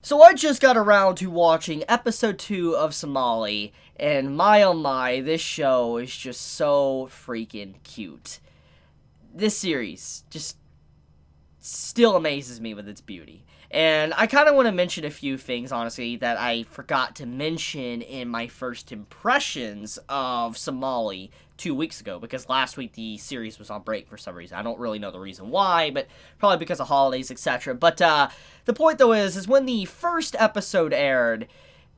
So I just got around to watching episode 2 of Somali, and my oh my, this show is just so freaking cute. This series just still amazes me with its beauty. And I kind of want to mention a few things, honestly, that I forgot to mention in my first impressions of Somali 2 weeks ago, because last week the series was on break for some reason. I don't really know the reason why, but probably because of holidays, etc. But the point, though, is when the first episode aired,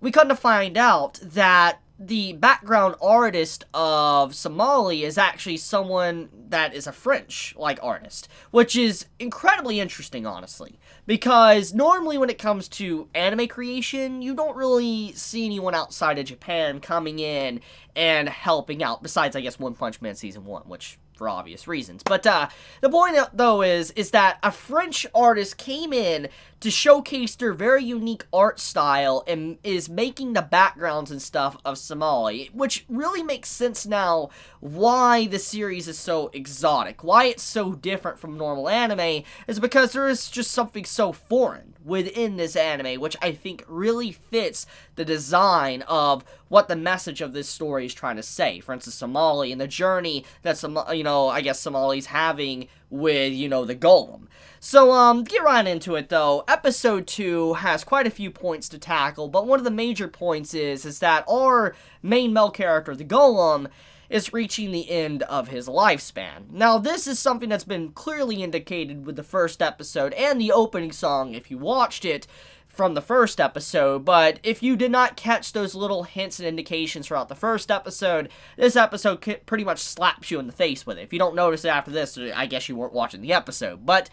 we come to find out that the background artist of Somali is actually someone that is a French, artist, which is incredibly interesting, honestly, because normally when it comes to anime creation, you don't really see anyone outside of Japan coming in and helping out, besides, I guess, One Punch Man Season 1, which for obvious reasons. But the point, though, is that a French artist came in to showcase their very unique art style and is making the backgrounds and stuff of Somali, which really makes sense now why the series is so exotic, why it's so different from normal anime, is because there is just something so foreign within this anime, which I think really fits the design of what the message of this story is trying to say. For instance, Somali and the journey that Somali's having with, the Golem. So, get right into it, though. Episode 2 has quite a few points to tackle, but one of the major points is that our main male character, the Golem, is reaching the end of his lifespan. Now, this is something that's been clearly indicated with the first episode and the opening song, if you watched it from the first episode, but if you did not catch those little hints and indications throughout the first episode, this episode pretty much slaps you in the face with it. If you don't notice it after this, I guess you weren't watching the episode. But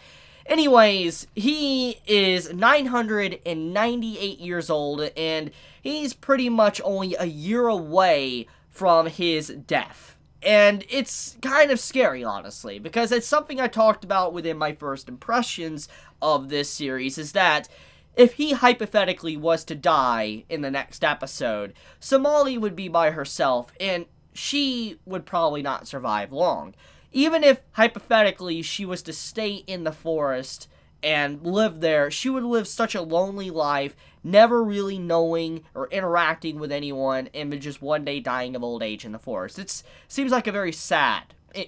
anyways, he is 998 years old, and he's pretty much only a year away from his death. And it's kind of scary, honestly, because it's something I talked about within my first impressions of this series, is that if he hypothetically was to die in the next episode, Somali would be by herself, and she would probably not survive long. Even if, hypothetically, she was to stay in the forest and live there, she would live such a lonely life, never really knowing or interacting with anyone, and just one day dying of old age in the forest. It seems like a very sad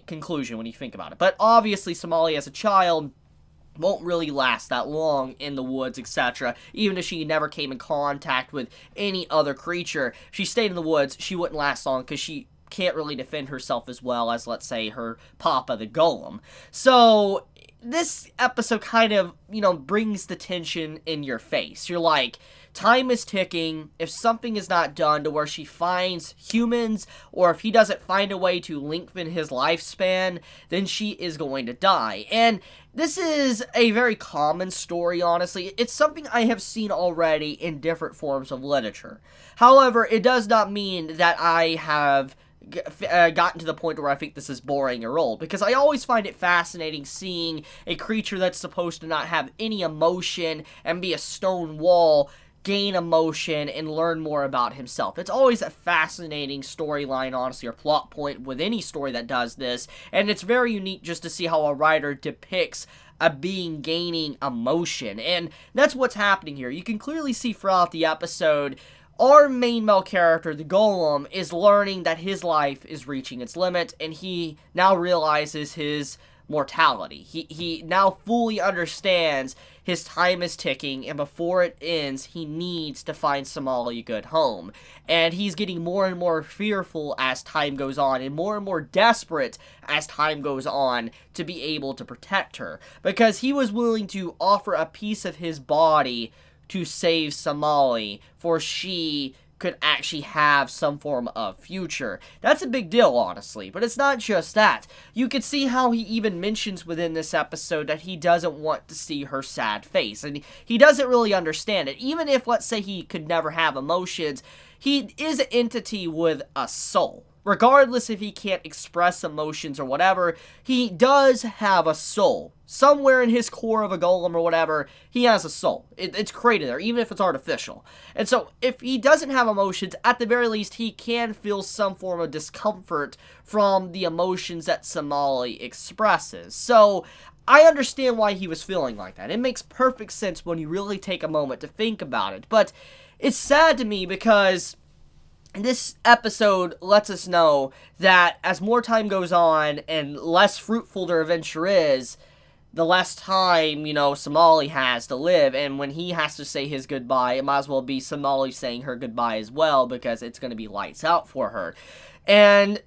conclusion when you think about it. But obviously, Somali as a child won't really last that long in the woods, etc. Even if she never came in contact with any other creature, if she stayed in the woods, she wouldn't last long because she can't really defend herself as well as, let's say, her papa, the Golem. So this episode kind of, brings the tension in your face. You're like, time is ticking. If something is not done to where she finds humans, or if he doesn't find a way to lengthen his lifespan, then she is going to die. And this is a very common story, honestly. It's something I have seen already in different forms of literature. However, it does not mean that I have gotten to the point where I think this is boring or old, because I always find it fascinating seeing a creature that's supposed to not have any emotion and be a stone wall gain emotion and learn more about himself. It's always a fascinating storyline, honestly, or plot point with any story that does this, and it's very unique just to see how a writer depicts a being gaining emotion, and that's what's happening here. You can clearly see throughout the episode our main male character, the Golem, is learning that his life is reaching its limit, and he now realizes his mortality. He now fully understands his time is ticking, and before it ends, he needs to find Somali a good home. And he's getting more and more fearful as time goes on, and more desperate as time goes on to be able to protect her, because he was willing to offer a piece of his body to save Somali, for she could actually have some form of future. That's a big deal, honestly, but it's not just that. You can see how he even mentions within this episode that he doesn't want to see her sad face, and he doesn't really understand it. Even if, let's say, he could never have emotions, he is an entity with a soul. Regardless if he can't express emotions or whatever, he does have a soul. Somewhere in his core of a golem or whatever, he has a soul. It's created there, even if it's artificial. And so, if he doesn't have emotions, at the very least, he can feel some form of discomfort from the emotions that Somali expresses. So, I understand why he was feeling like that. It makes perfect sense when you really take a moment to think about it. But it's sad to me because this episode lets us know that as more time goes on and less fruitful their adventure is, the less time, Somali has to live. And when he has to say his goodbye, it might as well be Somali saying her goodbye as well, because it's going to be lights out for her. And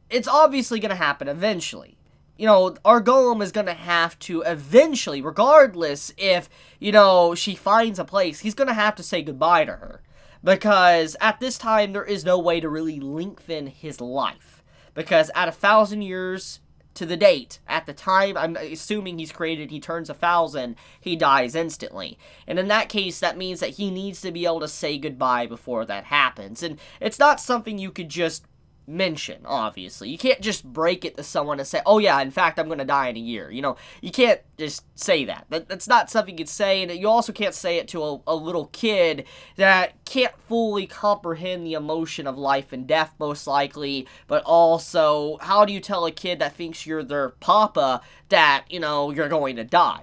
it's obviously going to happen eventually. Our Golem is going to have to eventually, regardless if, she finds a place, he's going to have to say goodbye to her. Because at this time, there is no way to really lengthen his life. Because at 1,000 years to the date, at the time, I'm assuming he's created, he turns 1,000, he dies instantly. And in that case, that means that he needs to be able to say goodbye before that happens. And it's not something you could just mention, obviously. You can't just break it to someone and say, oh yeah, in fact, I'm going to die in a year. You can't just say that. That's not something you could say, and you also can't say it to a little kid that can't fully comprehend the emotion of life and death, most likely, but also, how do you tell a kid that thinks you're their papa that, you're going to die?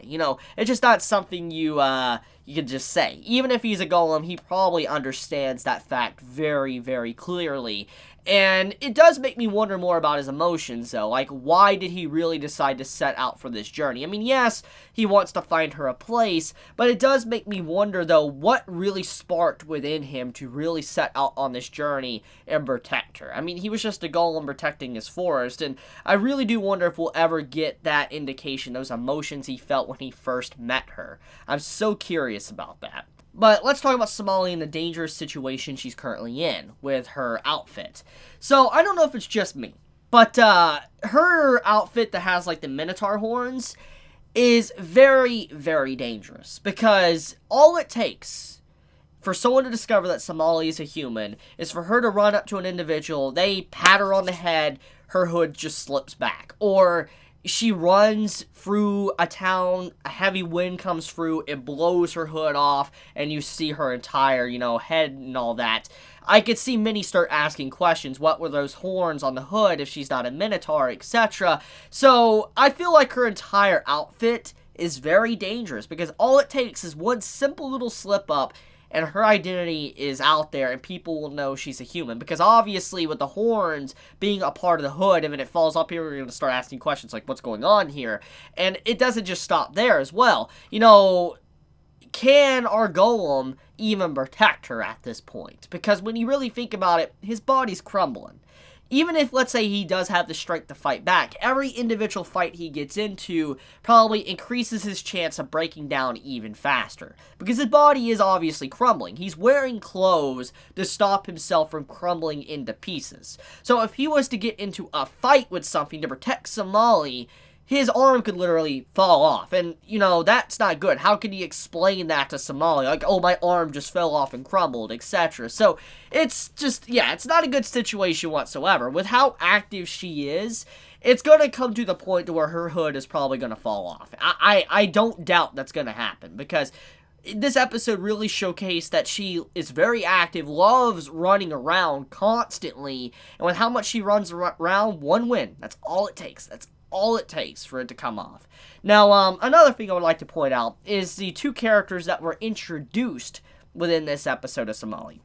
It's just not something you can just say. Even if he's a golem, he probably understands that fact very, very clearly. And it does make me wonder more about his emotions, though. Like, why did he really decide to set out for this journey? I mean, yes, he wants to find her a place, but it does make me wonder, though, what really sparked within him to really set out on this journey and protect her. I mean, he was just a golem protecting his forest, and I really do wonder if we'll ever get that indication, those emotions he felt when he first met her. I'm so curious about that. But let's talk about Somali and the dangerous situation she's currently in with her outfit. So, I don't know if it's just me, but her outfit that has, like, the Minotaur horns is very, very dangerous. Because all it takes for someone to discover that Somali is a human is for her to run up to an individual, they pat her on the head, her hood just slips back. Or she runs through a town, a heavy wind comes through, it blows her hood off, and you see her entire, head and all that. I could see many start asking questions. What were those horns on the hood if she's not a Minotaur, etc. So, I feel like her entire outfit is very dangerous, because all it takes is one simple little slip up, and her identity is out there, and people will know she's a human. Because obviously, with the horns being a part of the hood, and when it falls up here, we're going to start asking questions like, what's going on here? And it doesn't just stop there as well. Can our Golem even protect her at this point? Because when you really think about it, his body's crumbling. Even if, let's say, he does have the strength to fight back, every individual fight he gets into probably increases his chance of breaking down even faster. Because his body is obviously crumbling. He's wearing clothes to stop himself from crumbling into pieces. So if he was to get into a fight with something to protect Somali, his arm could literally fall off. And, that's not good. How can he explain that to Somali? Like, oh, my arm just fell off and crumbled, etc. So, it's just, it's not a good situation whatsoever. With how active she is, it's going to come to the point to where her hood is probably going to fall off. I don't doubt that's going to happen, because this episode really showcased that she is very active, loves running around constantly, and with how much she runs around, one win. That's all it takes. That's all it takes for it to come off. Now, another thing I would like to point out is the two characters that were introduced within this episode of Somali.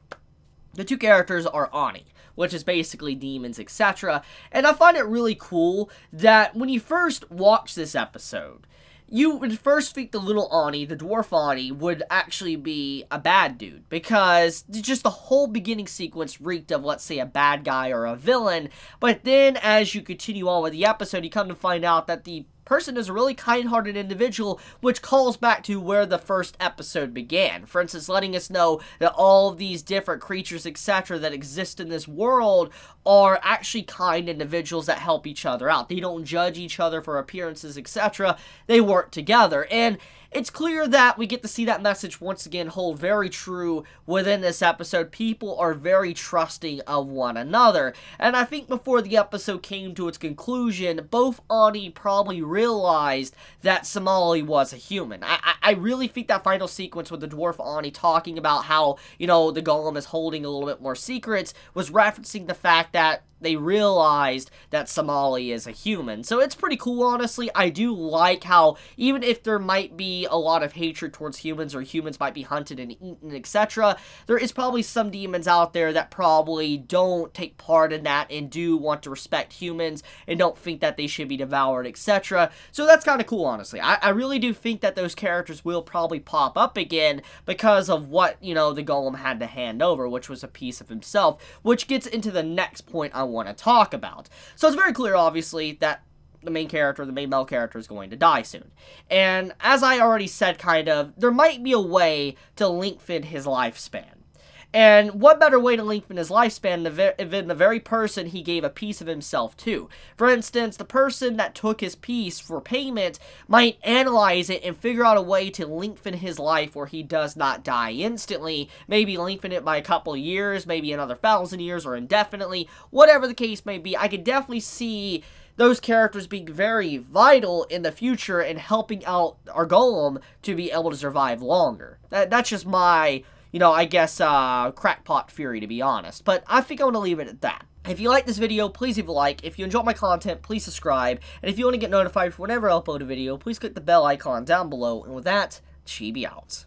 The two characters are Ani, which is basically demons, etc. And I find it really cool that when you first watch this episode, you would first think the little Ani, the dwarf Ani, would actually be a bad dude, because just the whole beginning sequence reeked of, let's say, a bad guy or a villain. But then, as you continue on with the episode, you come to find out that the person is a really kind-hearted individual, which calls back to where the first episode began. For instance, letting us know that all of these different creatures, etc., that exist in this world are actually kind individuals that help each other out. They don't judge each other for appearances, etc. They work together. And it's clear that we get to see that message once again hold very true within this episode. People are very trusting of one another. And I think before the episode came to its conclusion, both Ani probably realized that Somali was a human. I really think that final sequence with the dwarf Ani talking about how, you know, the Golem is holding a little bit more secrets was referencing the fact that they realized that Somali is a human. So it's pretty cool, honestly. I do like how, even if there might be a lot of hatred towards humans, or humans might be hunted and eaten, etc., there is probably some demons out there that probably don't take part in that and do want to respect humans and don't think that they should be devoured, etc. So that's kind of cool, honestly. I really do think that those characters will probably pop up again because of what, you know, the Golem had to hand over, which was a piece of himself, which gets into the next point I want to talk about. So it's very clear, obviously, that the main character, the main male character, is going to die soon. And as I already said, kind of, there might be a way to lengthen his lifespan. And what better way to lengthen his lifespan than the very person he gave a piece of himself to? For instance, the person that took his piece for payment might analyze it and figure out a way to lengthen his life where he does not die instantly. Maybe lengthen it by a couple of years, maybe another 1,000 years, or indefinitely. Whatever the case may be, I could definitely see those characters being very vital in the future and helping out our Golem to be able to survive longer. That's just my, you know, I guess, crackpot theory, to be honest. But I think I want to leave it at that. If you like this video, please leave a like. If you enjoy my content, please subscribe. And if you want to get notified for whenever I upload a video, please click the bell icon down below. And with that, Chibi out.